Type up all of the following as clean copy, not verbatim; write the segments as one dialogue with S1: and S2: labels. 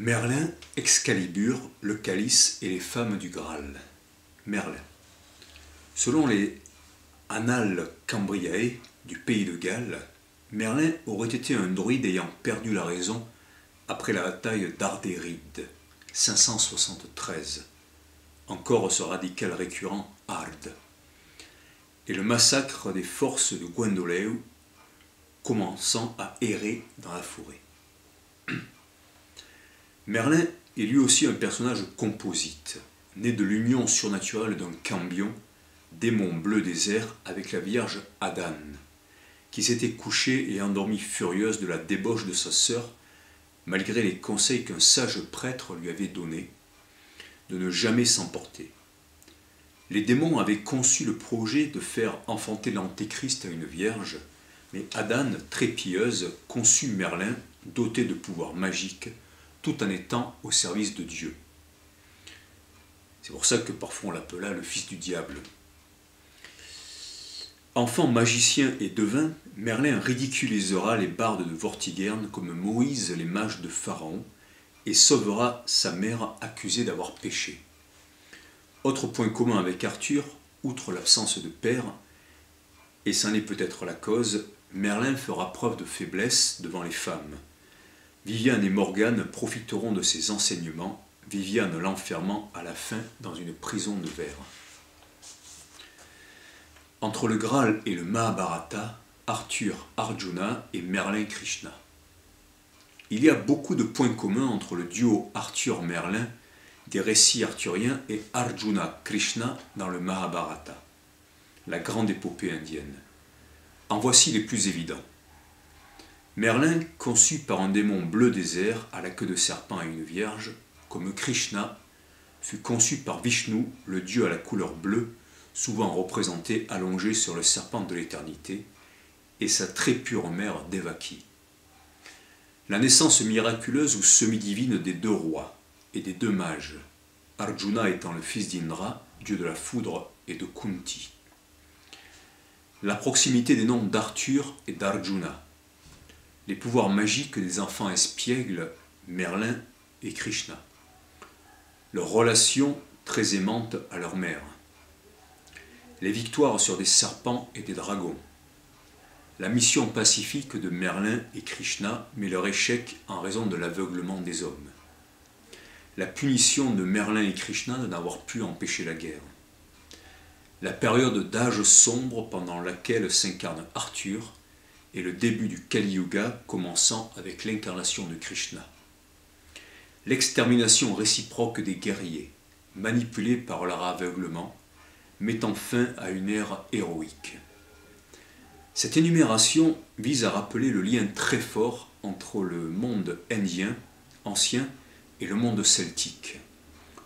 S1: Merlin, Excalibur, le calice et les femmes du Graal. Merlin. Selon les Annales Cambriae du pays de Galles, Merlin aurait été un druide ayant perdu la raison après la bataille d'Ardéride, 573. Encore ce radical récurrent Arde. Et le massacre des forces de Gwendoléu, commençant à errer dans la forêt. Merlin est lui aussi un personnage composite, né de l'union surnaturelle d'un cambion, démon bleu désert, avec la vierge Adane, qui s'était couchée et endormie furieuse de la débauche de sa sœur, malgré les conseils qu'un sage prêtre lui avait donnés, de ne jamais s'emporter. Les démons avaient conçu le projet de faire enfanter l'antéchrist à une vierge, mais Adane, très pieuse, conçut Merlin, doté de pouvoirs magiques, tout en étant au service de Dieu. C'est pour ça que parfois on l'appela le fils du diable. Enfant magicien et devin, Merlin ridiculisera les bardes de Vortigern comme Moïse les mages de Pharaon et sauvera sa mère accusée d'avoir péché. Autre point commun avec Arthur, outre l'absence de père, et c'en est peut-être la cause, Merlin fera preuve de faiblesse devant les femmes. Viviane et Morgane profiteront de ses enseignements, Viviane l'enfermant à la fin dans une prison de verre. Entre le Graal et le Mahabharata, Arthur Arjuna et Merlin Krishna. Il y a beaucoup de points communs entre le duo Arthur-Merlin des récits arthuriens et Arjuna-Krishna dans le Mahabharata, la grande épopée indienne. En voici les plus évidents. Merlin, conçu par un démon bleu désert à la queue de serpent et une vierge, comme Krishna, fut conçu par Vishnu, le dieu à la couleur bleue, souvent représenté allongé sur le serpent de l'éternité, et sa très pure mère Devaki. La naissance miraculeuse ou semi-divine des deux rois et des deux mages, Arjuna étant le fils d'Indra, dieu de la foudre, et de Kunti. La proximité des noms d'Arthur et d'Arjuna. Les pouvoirs magiques des enfants espiègles, Merlin et Krishna. Leur relation très aimante à leur mère. Les victoires sur des serpents et des dragons. La mission pacifique de Merlin et Krishna, mais leur échec en raison de l'aveuglement des hommes. La punition de Merlin et Krishna de n'avoir pu empêcher la guerre. La période d'âge sombre pendant laquelle s'incarne Arthur, et le début du Kali Yuga commençant avec l'incarnation de Krishna. L'extermination réciproque des guerriers, manipulés par leur aveuglement, mettant fin à une ère héroïque. Cette énumération vise à rappeler le lien très fort entre le monde indien, ancien, et le monde celtique,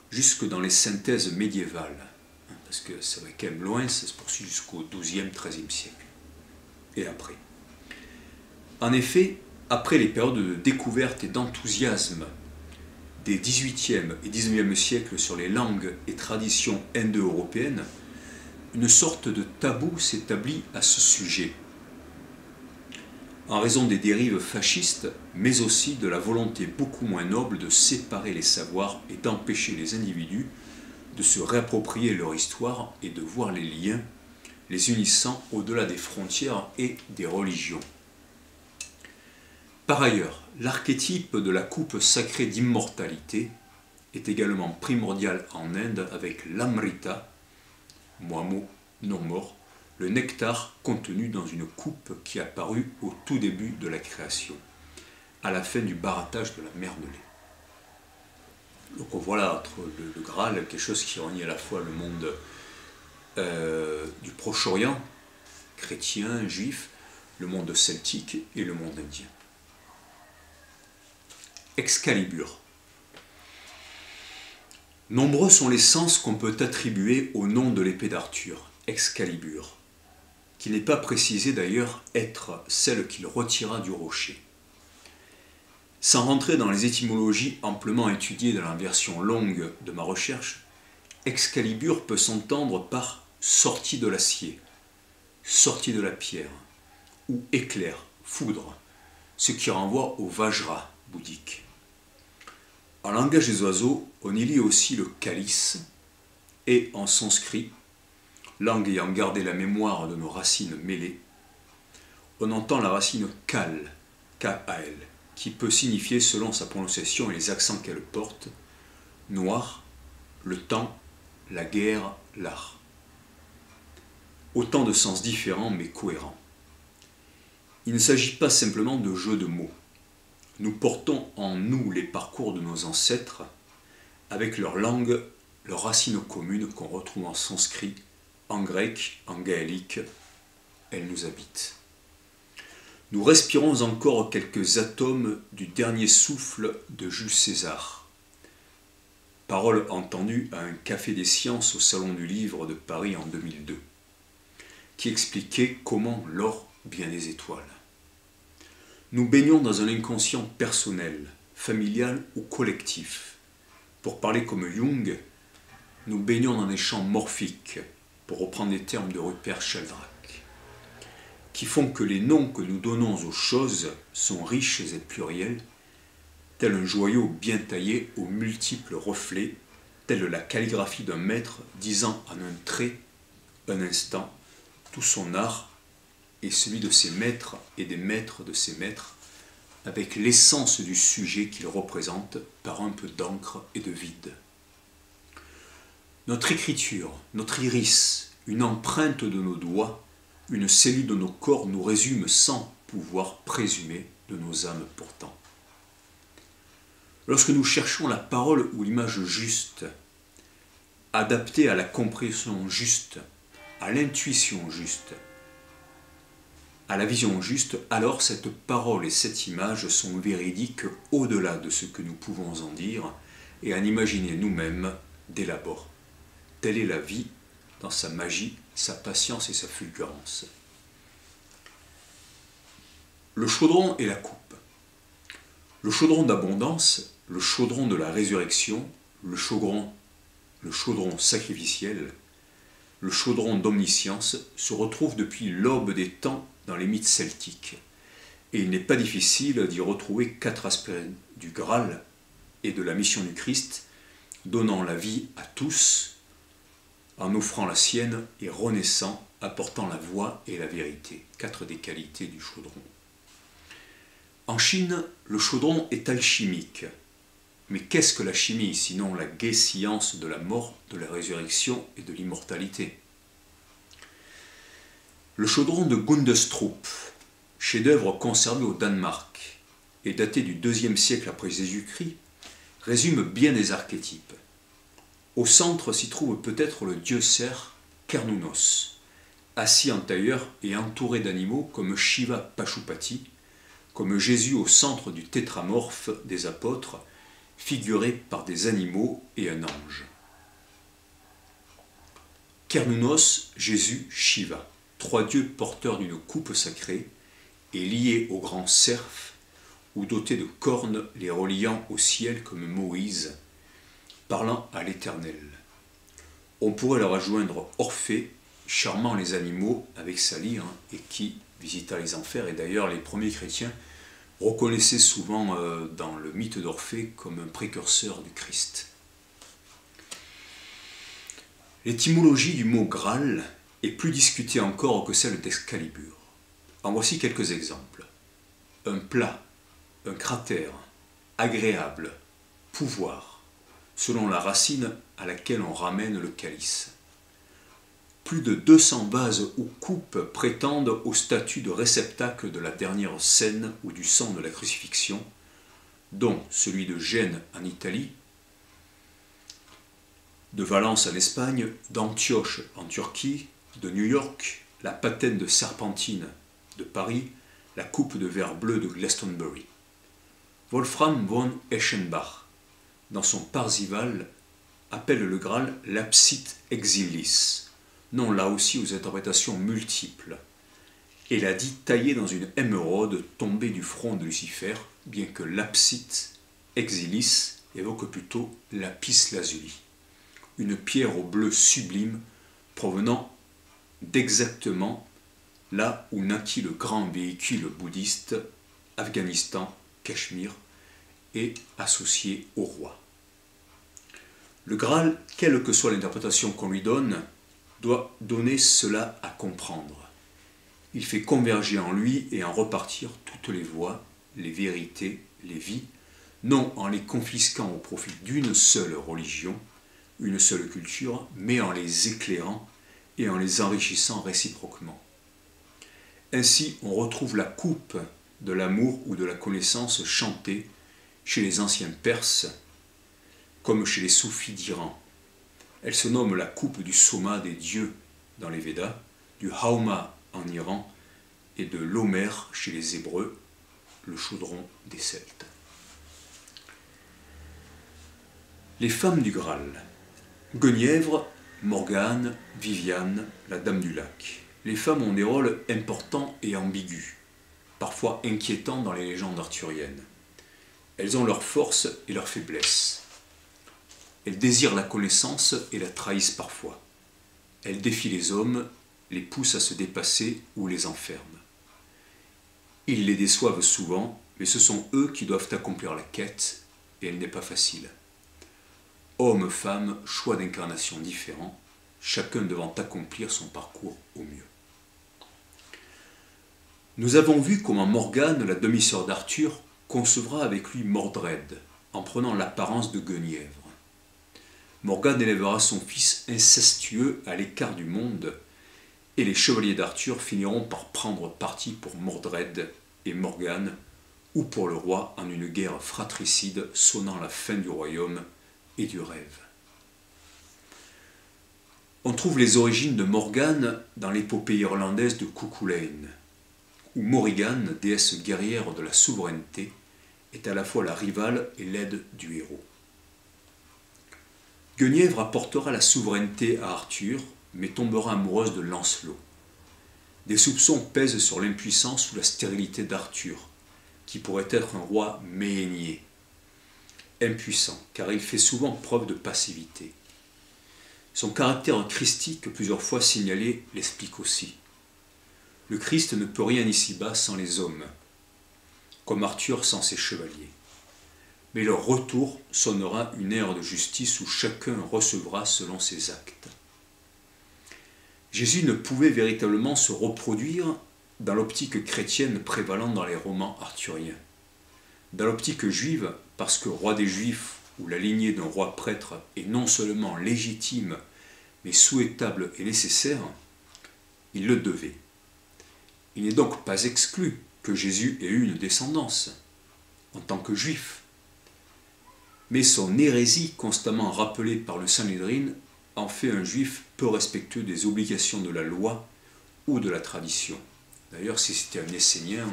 S1: jusque dans les synthèses médiévales, parce que ça va quand même loin, ça se poursuit jusqu'au XIIe, XIIIe siècle, et après. En effet, après les périodes de découverte et d'enthousiasme des XVIIIe et XIXe siècles sur les langues et traditions indo-européennes, une sorte de tabou s'établit à ce sujet, en raison des dérives fascistes, mais aussi de la volonté beaucoup moins noble de séparer les savoirs et d'empêcher les individus de se réapproprier leur histoire et de voir les liens les unissant au-delà des frontières et des religions. Par ailleurs, l'archétype de la coupe sacrée d'immortalité est également primordial en Inde avec l'amrita, moimo non mort, le nectar contenu dans une coupe qui apparut au tout début de la création, à la fin du barattage de la mer de lait. Donc voilà, entre le Graal, quelque chose qui réunit à la fois le monde du Proche-Orient, chrétien, juif, le monde celtique et le monde indien. Excalibur. Nombreux sont les sens qu'on peut attribuer au nom de l'épée d'Arthur, Excalibur, qui n'est pas précisé d'ailleurs être celle qu'il retira du rocher. Sans rentrer dans les étymologies amplement étudiées dans la version longue de ma recherche, Excalibur peut s'entendre par sortie de l'acier, sortie de la pierre, ou éclair, foudre, ce qui renvoie au Vajra bouddhique. En langage des oiseaux, on y lit aussi le calice, et en sanskrit, langue ayant gardé la mémoire de nos racines mêlées, on entend la racine kal, K-A-L, qui peut signifier, selon sa prononciation et les accents qu'elle porte, noir, le temps, la guerre, l'art. Autant de sens différents mais cohérents. Il ne s'agit pas simplement de jeux de mots. Nous portons en nous les parcours de nos ancêtres, avec leur langue, leurs racines communes qu'on retrouve en sanskrit, en grec, en gaélique. Elles nous habitent. Nous respirons encore quelques atomes du dernier souffle de Jules César. Parole entendue à un café des sciences au Salon du Livre de Paris en 2002, qui expliquait comment l'or vient des étoiles. Nous baignons dans un inconscient personnel, familial ou collectif. Pour parler comme Jung, nous baignons dans des champs morphiques, pour reprendre les termes de Rupert Sheldrake, qui font que les noms que nous donnons aux choses sont riches et pluriels, tel un joyau bien taillé aux multiples reflets, telle la calligraphie d'un maître disant en un trait, un instant, tout son art et celui de ses maîtres et des maîtres de ses maîtres, avec l'essence du sujet qu'il représente par un peu d'encre et de vide. Notre écriture, notre iris, une empreinte de nos doigts, une cellule de nos corps nous résume sans pouvoir présumer de nos âmes pourtant. Lorsque nous cherchons la parole ou l'image juste, adaptée à la compréhension juste, à l'intuition juste, à la vision juste, alors cette parole et cette image sont véridiques au-delà de ce que nous pouvons en dire et en imaginer nous-mêmes dès l'abord. Telle est la vie dans sa magie, sa patience et sa fulgurance. Le chaudron et la coupe. Le chaudron d'abondance, le chaudron de la résurrection, le chaudron sacrificiel, le chaudron d'omniscience se retrouvent depuis l'aube des temps dans les mythes celtiques. Et il n'est pas difficile d'y retrouver 4 aspects du Graal et de la mission du Christ, donnant la vie à tous, en offrant la sienne et renaissant, apportant la voie et la vérité. 4 des qualités du chaudron. En Chine, le chaudron est alchimique. Mais qu'est-ce que la chimie, sinon la gaie science de la mort, de la résurrection et de l'immortalité? Le chaudron de Gundestrup, chef-d'œuvre conservé au Danemark et daté du IIe siècle après Jésus-Christ, résume bien des archétypes. Au centre s'y trouve peut-être le dieu cerf Cernunnos, assis en tailleur et entouré d'animaux comme Shiva Pashupati, comme Jésus au centre du tétramorphe des apôtres, figuré par des animaux et un ange. Cernunnos, Jésus, Shiva, 3 dieux porteurs d'une coupe sacrée et liés au grand cerf ou dotés de cornes les reliant au ciel comme Moïse, parlant à l'Éternel. On pourrait leur adjoindre Orphée, charmant les animaux avec sa lyre et qui visita les enfers, et d'ailleurs les premiers chrétiens reconnaissaient souvent dans le mythe d'Orphée comme un précurseur du Christ. L'étymologie du mot Graal est plus discutée encore que celle d'Excalibur. En voici quelques exemples. Un plat, un cratère, agréable, pouvoir, selon la racine à laquelle on ramène le calice. Plus de 200 vases ou coupes prétendent au statut de réceptacle de la dernière scène ou du sang de la crucifixion, dont celui de Gênes en Italie, de Valence en Espagne, d'Antioche en Turquie, de New York, la patène de Serpentine de Paris, la coupe de verre bleu de Glastonbury. Wolfram von Eschenbach, dans son Parzival, appelle le Graal l'apsite exilis, non là aussi aux interprétations multiples, et l'a dit taillé dans une émeraude tombée du front de Lucifer, bien que l'apsite exilis évoque plutôt lapis lazuli, une pierre au bleu sublime provenant d'exactement là où naquit le grand véhicule bouddhiste, Afghanistan, Cachemire, est associé au roi. Le Graal, quelle que soit l'interprétation qu'on lui donne, doit donner cela à comprendre. Il fait converger en lui et en repartir toutes les voies, les vérités, les vies, non en les confisquant au profit d'une seule religion, une seule culture, mais en les éclairant et en les enrichissant réciproquement. Ainsi, on retrouve la coupe de l'amour ou de la connaissance chantée chez les anciens Perses, comme chez les soufis d'Iran. Elle se nomme la coupe du soma des dieux dans les Védas, du hauma en Iran et de l'Homère chez les Hébreux, le chaudron des Celtes. Les femmes du Graal. Guenièvre, Morgane, Viviane, la Dame du Lac. Les femmes ont des rôles importants et ambigus, parfois inquiétants dans les légendes arthuriennes. Elles ont leurs forces et leurs faiblesses. Elles désirent la connaissance et la trahissent parfois. Elles défient les hommes, les poussent à se dépasser ou les enferment. Ils les déçoivent souvent, mais ce sont eux qui doivent accomplir la quête, et elle n'est pas facile. Hommes, femmes, choix d'incarnation différents, chacun devant accomplir son parcours au mieux. Nous avons vu comment Morgane, la demi-sœur d'Arthur, concevra avec lui Mordred, en prenant l'apparence de Guenièvre. Morgane élèvera son fils incestueux à l'écart du monde, et les chevaliers d'Arthur finiront par prendre parti pour Mordred et Morgane, ou pour le roi en une guerre fratricide sonnant la fin du royaume et du rêve. On trouve les origines de Morgane dans l'épopée irlandaise de Cuchulainn, où Morrigan, déesse guerrière de la souveraineté, est à la fois la rivale et l'aide du héros. Guenièvre apportera la souveraineté à Arthur, mais tombera amoureuse de Lancelot. Des soupçons pèsent sur l'impuissance ou la stérilité d'Arthur, qui pourrait être un roi méhénier. Impuissant, car il fait souvent preuve de passivité. Son caractère christique, plusieurs fois signalé, l'explique aussi. Le Christ ne peut rien ici-bas sans les hommes, comme Arthur sans ses chevaliers. Mais leur retour sonnera une ère de justice où chacun recevra selon ses actes. Jésus ne pouvait véritablement se reproduire dans l'optique chrétienne prévalente dans les romans arthuriens. Dans l'optique juive, parce que roi des Juifs ou la lignée d'un roi prêtre est non seulement légitime, mais souhaitable et nécessaire, il le devait. Il n'est donc pas exclu que Jésus ait eu une descendance, en tant que juif. Mais son hérésie, constamment rappelée par le Sanhédrin, en fait un juif peu respectueux des obligations de la loi ou de la tradition. D'ailleurs, si c'était un Essénien,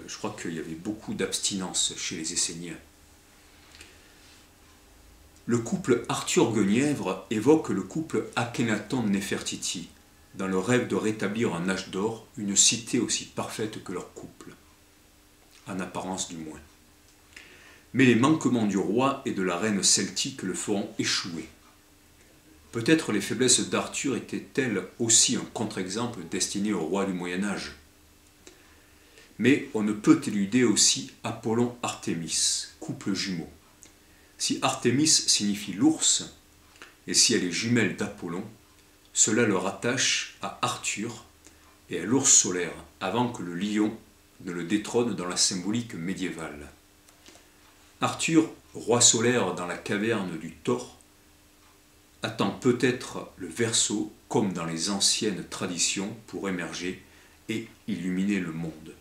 S1: je crois qu'il y avait beaucoup d'abstinence chez les Esséniens. Le couple Arthur-Guenièvre évoque le couple Akhenaton-Néfertiti, dans le rêve de rétablir un âge d'or, une cité aussi parfaite que leur couple, en apparence du moins. Mais les manquements du roi et de la reine celtique le feront échouer. Peut-être les faiblesses d'Arthur étaient-elles aussi un contre-exemple destiné au roi du Moyen-Âge. Mais on ne peut éluder aussi Apollon-Artémis, couple jumeau. Si Artémis signifie l'ours, et si elle est jumelle d'Apollon, cela le rattache à Arthur et à l'ours solaire, avant que le lion ne le détrône dans la symbolique médiévale. Arthur, roi solaire dans la caverne du Thor, attend peut-être le Verseau, comme dans les anciennes traditions, pour émerger et illuminer le monde.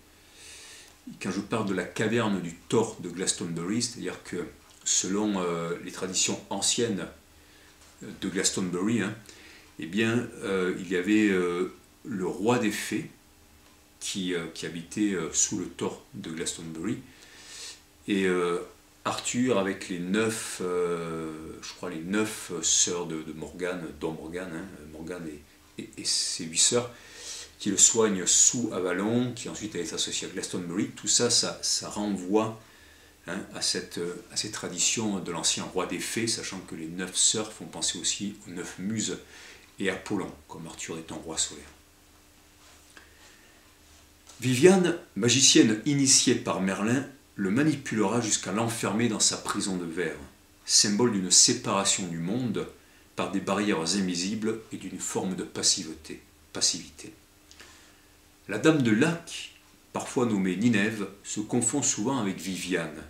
S1: Quand je parle de la caverne du Thor de Glastonbury, c'est-à-dire que selon les traditions anciennes de Glastonbury, eh bien, il y avait le roi des fées qui habitait sous le Thor de Glastonbury, et Arthur avec les 9 sœurs de Morgane, dont Morgane, Morgane et ses 8 sœurs, qui le soignent sous Avalon, qui ensuite est associé à Glastonbury. Tout ça, ça renvoie à ces traditions de l'ancien roi des fées, sachant que les 9 sœurs font penser aussi aux 9 muses et Apollon, comme Arthur est un roi solaire. Viviane, magicienne initiée par Merlin, le manipulera jusqu'à l'enfermer dans sa prison de verre, symbole d'une séparation du monde par des barrières invisibles et d'une forme de passivité. La Dame de Lac, parfois nommée Ninève, se confond souvent avec Viviane.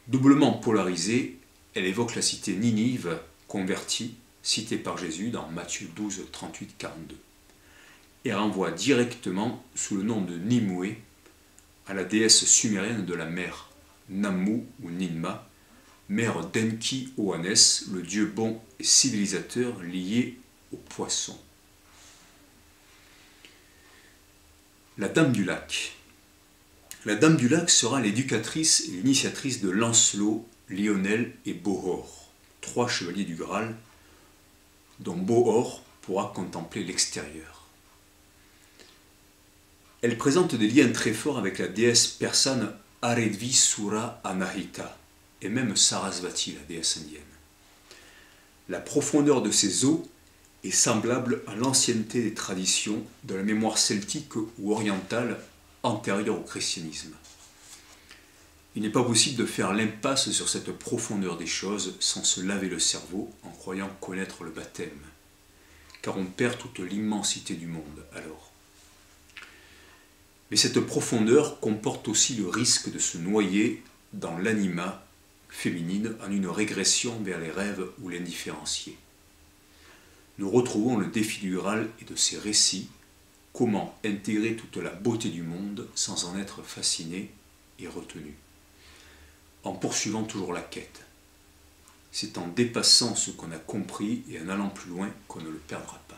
S1: Doublement polarisée, elle évoque la cité Ninive, convertie, citée par Jésus dans Matthieu 12, 38, 42, et renvoie directement sous le nom de Nimue à la déesse sumérienne de la mer, Nammu ou Ninma, mère d'Enki Oannes, le dieu bon et civilisateur lié aux poissons. La Dame du Lac. La Dame du Lac sera l'éducatrice et l'initiatrice de Lancelot, Lionel et Bohor, 3 chevaliers du Graal, dont Bohor pourra contempler l'extérieur. Elle présente des liens très forts avec la déesse persane Aredvisura Anahita et même Sarasvati, la déesse indienne. La profondeur de ses eaux est semblable à l'ancienneté des traditions de la mémoire celtique ou orientale antérieure au christianisme. Il n'est pas possible de faire l'impasse sur cette profondeur des choses sans se laver le cerveau en croyant connaître le baptême, car on perd toute l'immensité du monde alors. Mais cette profondeur comporte aussi le risque de se noyer dans l'anima féminine en une régression vers les rêves ou l'indifférencié. Nous retrouvons le défi du Graal et de ses récits, comment intégrer toute la beauté du monde sans en être fasciné et retenu, en poursuivant toujours la quête. C'est en dépassant ce qu'on a compris et en allant plus loin qu'on ne le perdra pas.